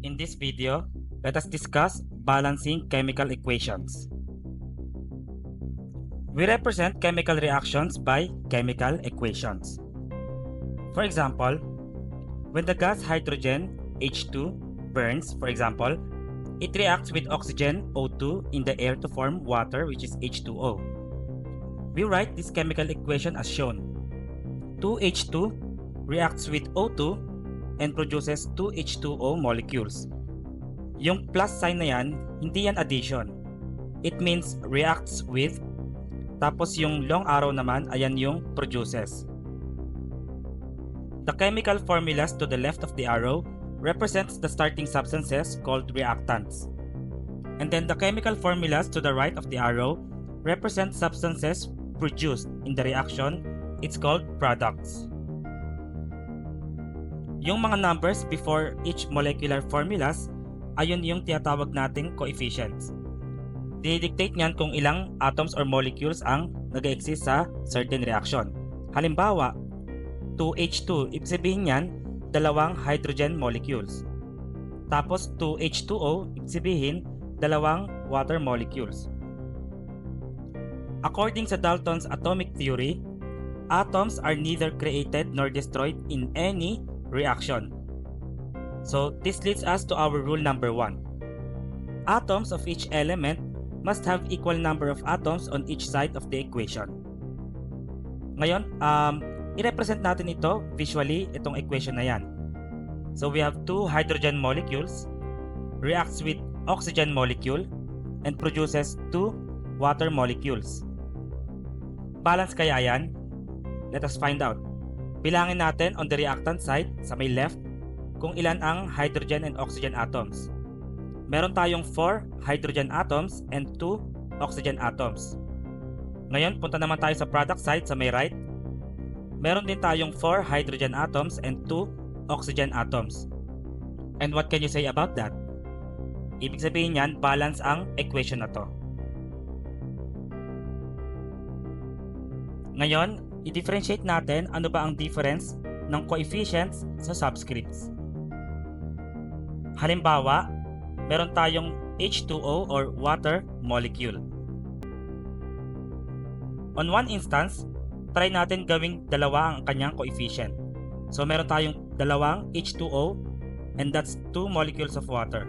In this video, let us discuss balancing chemical equations. We represent chemical reactions by chemical equations. For example, when the gas hydrogen H2 burns, for example, it reacts with oxygen O2 in the air to form water, which is H2O. We write this chemical equation as shown. 2H2 reacts with O2 and produces 2H2O molecules. Yung plus sign na yan, hindi yan addition. It means reacts with, tapos yung long arrow naman, ayan yung produces. The chemical formulas to the left of the arrow represents the starting substances called reactants. And then the chemical formulas to the right of the arrow represent substances produced in the reaction. It's called products. Yung mga numbers before each molecular formulas, ayun yung tinatawag nating coefficients. Didictate niyan kung ilang atoms or molecules ang nag-exist sa certain reaction. Halimbawa, 2H2, ibig sabihin niyan, dalawang hydrogen molecules. Tapos 2H2O, ibig sabihin, dalawang water molecules. According sa Dalton's atomic theory, atoms are neither created nor destroyed in any reaction. So this leads us to our rule number 1. Atoms of each element must have equal number of atoms on each side of the equation. Ngayon, i-represent natin ito visually, itong equation na yan. So we have two hydrogen molecules, reacts with oxygen molecule, and produces two water molecules. Balance kaya yan? Let us find out. Bilangin natin on the reactant side, sa may left, kung ilan ang hydrogen and oxygen atoms. Meron tayong 4 hydrogen atoms and 2 oxygen atoms. Ngayon, punta naman tayo sa product side sa may right. Meron din tayong 4 hydrogen atoms and 2 oxygen atoms. And what can you say about that? Ibig sabihin yan, balance ang equation na to. Ngayon, i-differentiate natin ano ba ang difference ng coefficients sa subscripts. Halimbawa, meron tayong H2O or water molecule. On one instance, try natin gawing dalawa ang kanyang coefficient. So meron tayong dalawang H2O and that's 2 molecules of water.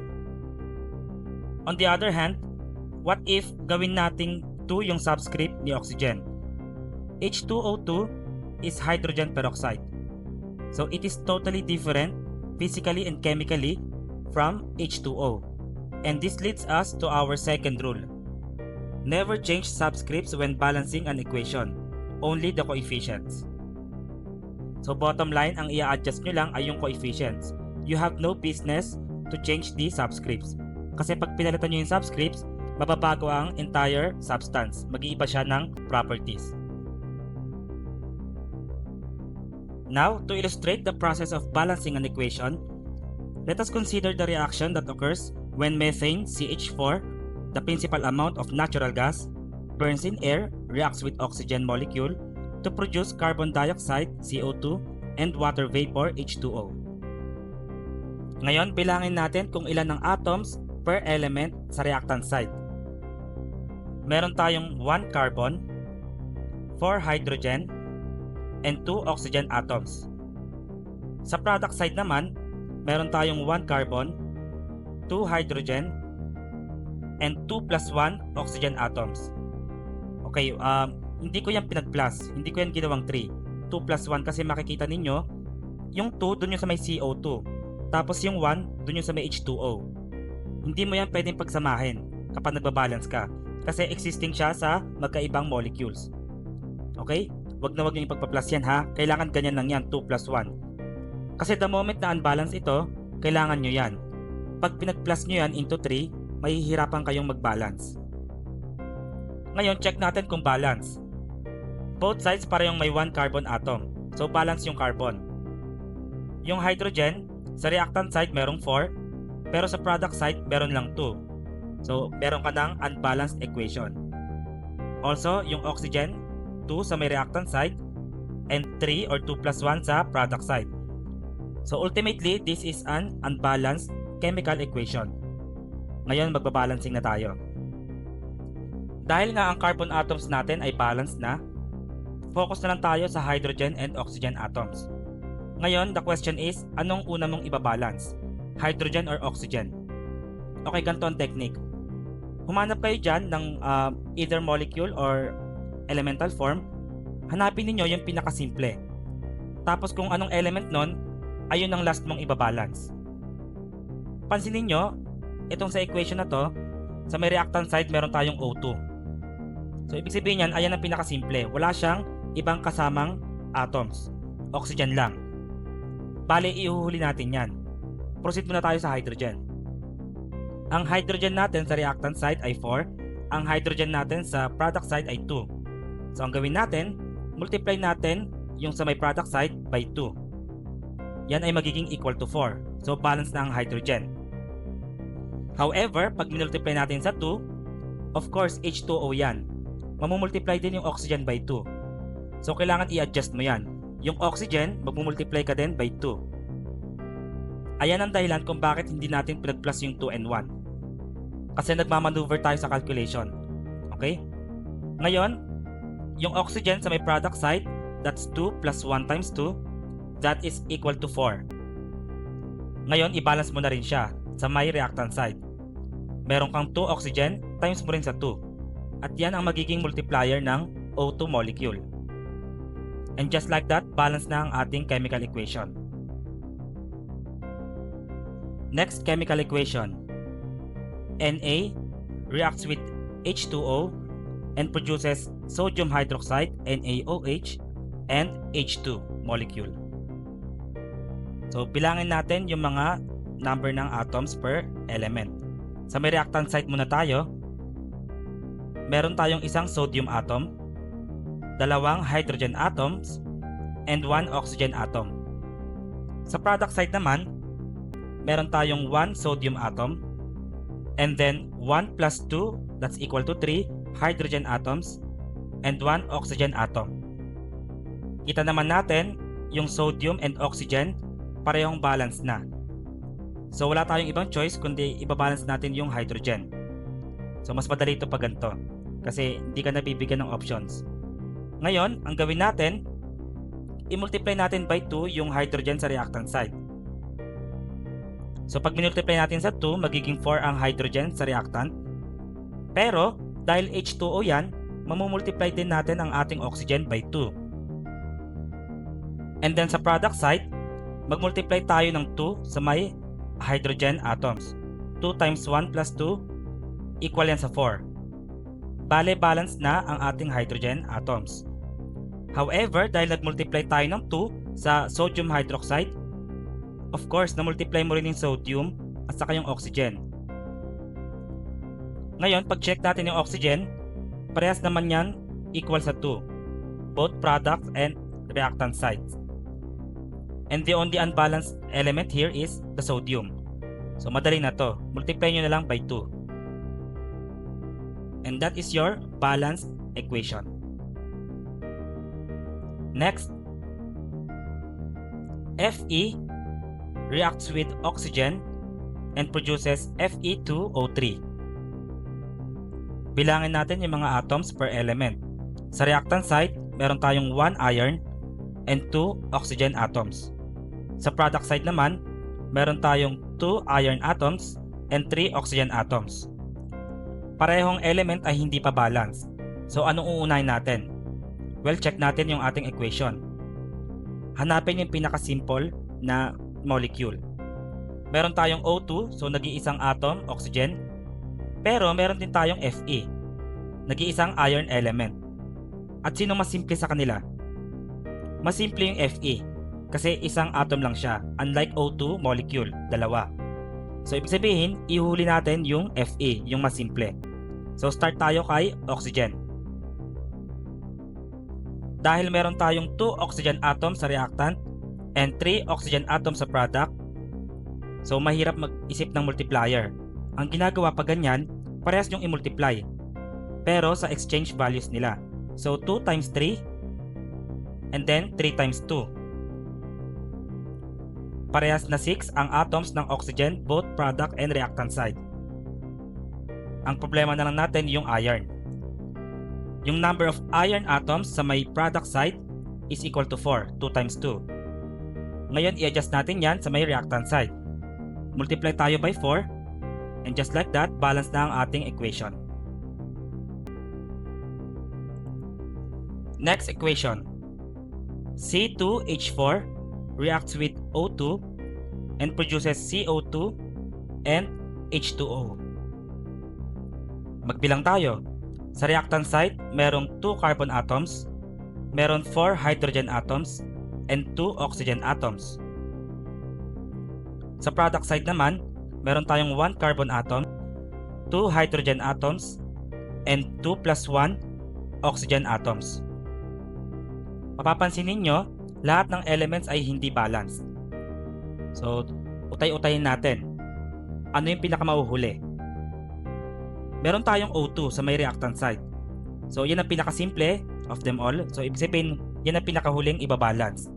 On the other hand, what if gawin nating 2 yung subscript ni oxygen? H2O2 is hydrogen peroxide. So it is totally different physically and chemically from H2O. And this leads us to our second rule. Never change subscripts when balancing an equation. Only the coefficients. So bottom line, ang i-adjust nyo lang ay yung coefficients. You have no business to change the subscripts. Kasi pag pinalitan nyo yung subscripts, mababago ang entire substance. Mag-iiba siya ng properties. Now, to illustrate the process of balancing an equation, let us consider the reaction that occurs when methane CH4, the principal amount of natural gas, burns in air, reacts with oxygen molecule to produce carbon dioxide CO2 and water vapor H2O. Ngayon, bilangin natin kung ilan ang atoms per element sa reactant side. Meron tayong 1 carbon, 4 hydrogen, and 2 oxygen atoms. Sa product side naman, meron tayong 1 carbon, 2 hydrogen, and 2 plus 1 oxygen atoms. Okay, hindi ko yan pinag-plus, hindi ko yan ginawang 3. 2 plus 1 kasi makikita ninyo, yung 2 dun yung sa may CO2, tapos yung 1 dun yung sa may H2O. Hindi mo yan pwedeng pagsamahin kapag nagbabalance ka, kasi existing siya sa magkaibang molecules. Okay? Wag na wag yung ipagpa-plus yan ha, kailangan ganyan lang yan, 2 plus 1. Kasi the moment na unbalance ito, kailangan nyo yan. Pag pinag-plus nyo yan into 3, mahihirapan kayong mag-balance. Ngayon, check natin kung balance. Both sides parehong may 1 carbon atom. So, balance yung carbon. Yung hydrogen, sa reactant side merong 4, pero sa product side meron lang 2. So, meron ka ng unbalanced equation. Also, yung oxygen, 2 sa may reactant side, and 3 or 2 plus 1 sa product side. So ultimately, this is an unbalanced chemical equation. Ngayon magbabalancing na tayo. Dahil nga ang carbon atoms natin ay balanced na, focus na lang tayo sa hydrogen and oxygen atoms. Ngayon, the question is, anong una mong ibabalance? Hydrogen or oxygen? Okay, ganito ang technique. Humanap kayo dyan ng either molecule or elemental form. Hanapin niyo yung pinakasimple. Tapos kung anong element nun, ayun ang last mong ibabalance. Pansinin nyo, itong sa equation na to, sa may reactant side meron tayong O2. So ibig sabihin yan, ayan ang pinakasimple. Wala siyang ibang kasamang atoms. Oxygen lang. Bale, ihuhuli natin yan. Proceed muna tayo sa hydrogen. Ang hydrogen natin sa reactant side ay 4. Ang hydrogen natin sa product side ay 2. So ang gawin natin, multiply natin yung sa may product side by 2. Yan ay magiging equal to 4. So balance na ang hydrogen. However, pag minultiply natin sa 2, of course H2O yan. Mamumultiply din yung oxygen by 2. So kailangan i-adjust mo yan. Yung oxygen, magmumultiply ka din by 2. Ayan ang dahilan kung bakit hindi natin pinag-plus yung 2 and 1. Kasi nagmamaneuver tayo sa calculation. Okay? Ngayon, yung oxygen sa may product side, that's 2 plus 1 times 2, that is equal to 4. Ngayon, i-balance mo na rin siya sa may reactant side. Meron kang 2 oxygen times mo rin sa 2. At yan ang magiging multiplier ng O2 molecule. And just like that, balance na ang ating chemical equation. Next chemical equation. Na reacts with H2O and produces sodium hydroxide, NaOH, and H2 molecule. So, bilangin natin yung mga number ng atoms per element. Sa may reactant side muna tayo. Meron tayong isang sodium atom, 2 hydrogen atoms, and 1 oxygen atom. Sa product side naman, meron tayong 1 sodium atom, and then 1 plus 2, that's equal to 3 hydrogen atoms, and 1 oxygen atom. Kita naman natin, yung sodium and oxygen, parehong balance na. So wala tayong ibang choice kundi ibabalance natin yung hydrogen. So mas madali ito pag ganito, kasi hindi ka nabibigyan ng options. Ngayon, ang gawin natin, i-multiply natin by 2 yung hydrogen sa reactant side. So pag minultiply natin sa 2, magiging 4 ang hydrogen sa reactant. Pero, dahil H2O yan, mamumultiply din natin ang ating oxygen by 2. And then sa product side, magmultiply tayo ng 2 sa may hydrogen atoms. 2 times 1 plus 2, equal yan sa 4. Bale, balance na ang ating hydrogen atoms. However, dahil nagmultiply tayo ng 2 sa sodium hydroxide, of course, na-multiply mo rin yung sodium at saka yung oxygen. Ngayon, pag check natin yung oxygen, parehas naman yan equal sa 2. Both product and reactant sides. And the only unbalanced element here is the sodium. So madali na to. Multiply nyo na lang by 2. And that is your balanced equation. Next, Fe reacts with oxygen and produces Fe2O3. Bilangin natin yung mga atoms per element. Sa reactant side, meron tayong 1 iron and 2 oxygen atoms. Sa product side naman, meron tayong 2 iron atoms and 3 oxygen atoms. Parehong element ay hindi pa balance. So anong uunahin natin? Well, check natin yung ating equation. Hanapin yung pinaka-simple na molecule. Meron tayong O2, so nag-iisang atom, oxygen. Pero meron din tayong Fe, nag-iisang iron element. At sino mas simple sa kanila? Mas simple yung Fe, kasi isang atom lang siya, unlike O2 molecule, 2. So ibig sabihin, ihuli natin yung Fe, yung mas simple. So start tayo kay oxygen. Dahil meron tayong 2 oxygen atoms sa reactant and 3 oxygen atoms sa product, so mahirap mag-isip ng multiplier. Ang ginagawa pa ganyan, parehas yung i-multiply, pero sa exchange values nila. So 2 times 3 and then 3 times 2. parehas na 6 ang atoms ng oxygen both product and reactant side. Ang problema na lang natin yung iron. Yung number of iron atoms sa may product side is equal to 4, 2 times 2. Ngayon, i-adjust natin yan sa may reactant side. Multiply tayo by 4, and just like that, balance na ang ating equation. Next equation. C2H4 reacts with O2 and produces CO2 and H2O. Magbilang tayo. Sa reactant side, merong 2 carbon atoms, meron 4 hydrogen atoms, and 2 oxygen atoms. Sa product side naman, meron tayong 1 carbon atom, 2 hydrogen atoms, and 2 plus 1 oxygen atoms. Mapapansin ninyo, lahat ng elements ay hindi balanced. So, utay-utayin natin. Ano yung pinakamauhuli? Meron tayong O2 sa may reactant side. So, yan ang pinakasimple of them all. So, ibig sabihin, yan ang pinakahuling ibabalance.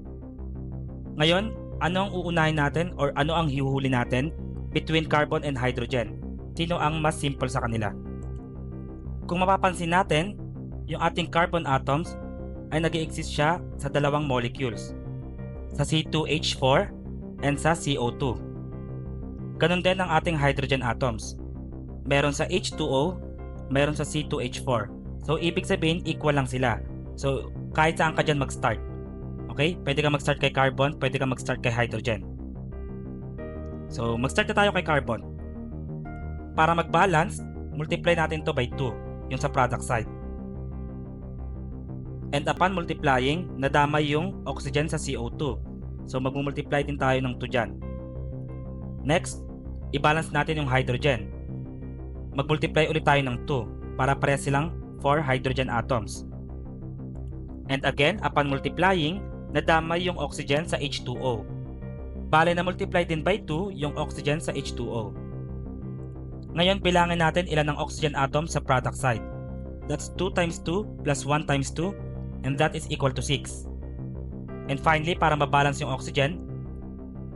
Ngayon, ano ang uunahin natin or ano ang hihuhuli natin between carbon and hydrogen? Sino ang mas simple sa kanila? Kung mapapansin natin, yung ating carbon atoms ay nag-i-exist siya sa dalawang molecules. Sa C2H4 and sa CO2. Ganon din ang ating hydrogen atoms. Meron sa H2O, meron sa C2H4. So, ibig sabihin, equal lang sila. So, kahit saan ka dyan mag-start. Okay? Pwede ka mag-start kay carbon, pwede ka mag-start kay hydrogen. So, mag-start na tayo kay carbon. Para mag-balance, multiply natin to by 2, yung sa product side. And upon multiplying, nadamay yung oxygen sa CO2. So, mag-multiply din tayo ng 2 dyan. Next, i-balance natin yung hydrogen. Mag-multiply ulit tayo ng 2 para parehas silang 4 hydrogen atoms. And again, upon multiplying, nadamay yung oxygen sa H2O. Bale na multiply din by 2 yung oxygen sa H2O. Ngayon, bilangin natin ilan ang oxygen atoms sa product side. That's 2 times 2 plus 1 times 2, and that is equal to 6. And finally, para mabalance yung oxygen,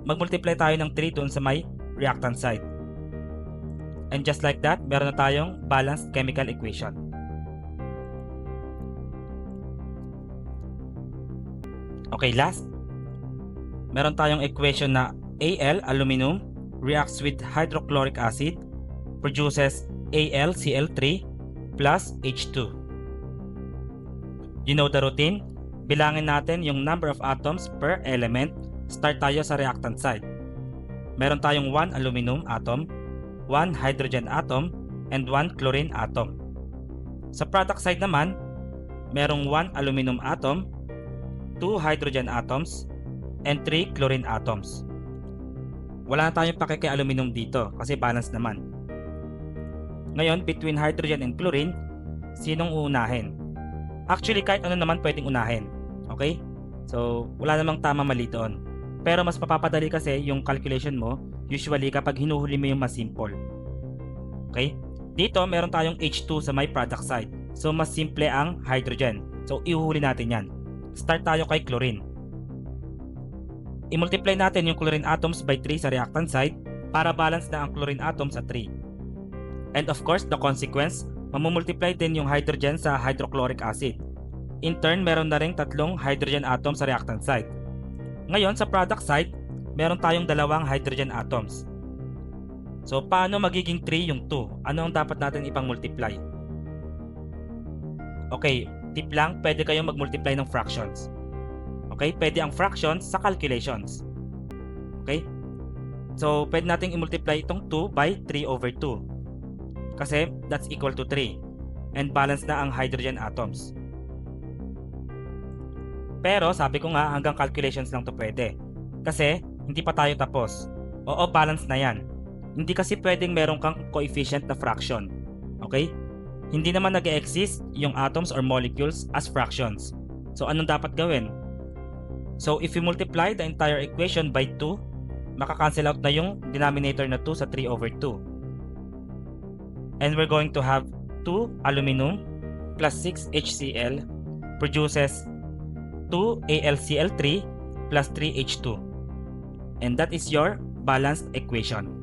mag-multiply tayo ng 3 doon sa may reactant side. And just like that, meron na tayong balanced chemical equation. Okay, last. Meron tayong equation na Al, aluminum, reacts with hydrochloric acid, produces AlCl3 plus H2. You know the routine? Bilangin natin yung number of atoms per element. Start tayo sa reactant side. Meron tayong 1 aluminum atom, 1 hydrogen atom, and 1 chlorine atom. Sa product side naman, merong 1 aluminum atom, 2 hydrogen atoms, and 3 chlorine atoms. Wala na tayong pake kay aluminum dito kasi balance naman. Ngayon, between hydrogen and chlorine, sinong uunahin? Actually, kahit ano naman pwedeng unahin. Okay? So, wala namang tama mali doon. Pero mas mapapadali kasi yung calculation mo usually kapag hinuhuli mo yung mas simple. Okay? Dito, meron tayong H2 sa my product side. So, mas simple ang hydrogen. So, ihuhuli natin yan. Start tayo kay chlorine. I-multiply natin yung chlorine atoms by 3 sa reactant side para balance na ang chlorine atoms sa 3. And of course, the consequence, mamumultiply din yung hydrogen sa hydrochloric acid. In turn, meron na ring 3 hydrogen atoms sa reactant side. Ngayon, sa product side, meron tayong 2 hydrogen atoms. So, paano magiging 3 yung 2? Ano ang dapat natin ipang-multiply? Okay, tip lang, pwede kayong mag-multiply ng fractions. Okay, pwede ang fractions sa calculations. Okay? So, pwede natin i-multiply itong 2 by 3 over 2. Kasi, that's equal to 3. And balance na ang hydrogen atoms. Pero sabi ko nga hanggang calculations lang to pwede. Kasi hindi pa tayo tapos. Oo, balance na yan. Hindi kasi pwedeng meron kang coefficient na fraction. Okay? Hindi naman nag-exist yung atoms or molecules as fractions. So anong dapat gawin? So if you multiply the entire equation by 2, makakancel out na yung denominator na 2 sa 3 over 2. And we're going to have 2 aluminum plus 6 HCl produces 2 AlCl3 plus 3 H2. And that is your balanced equation.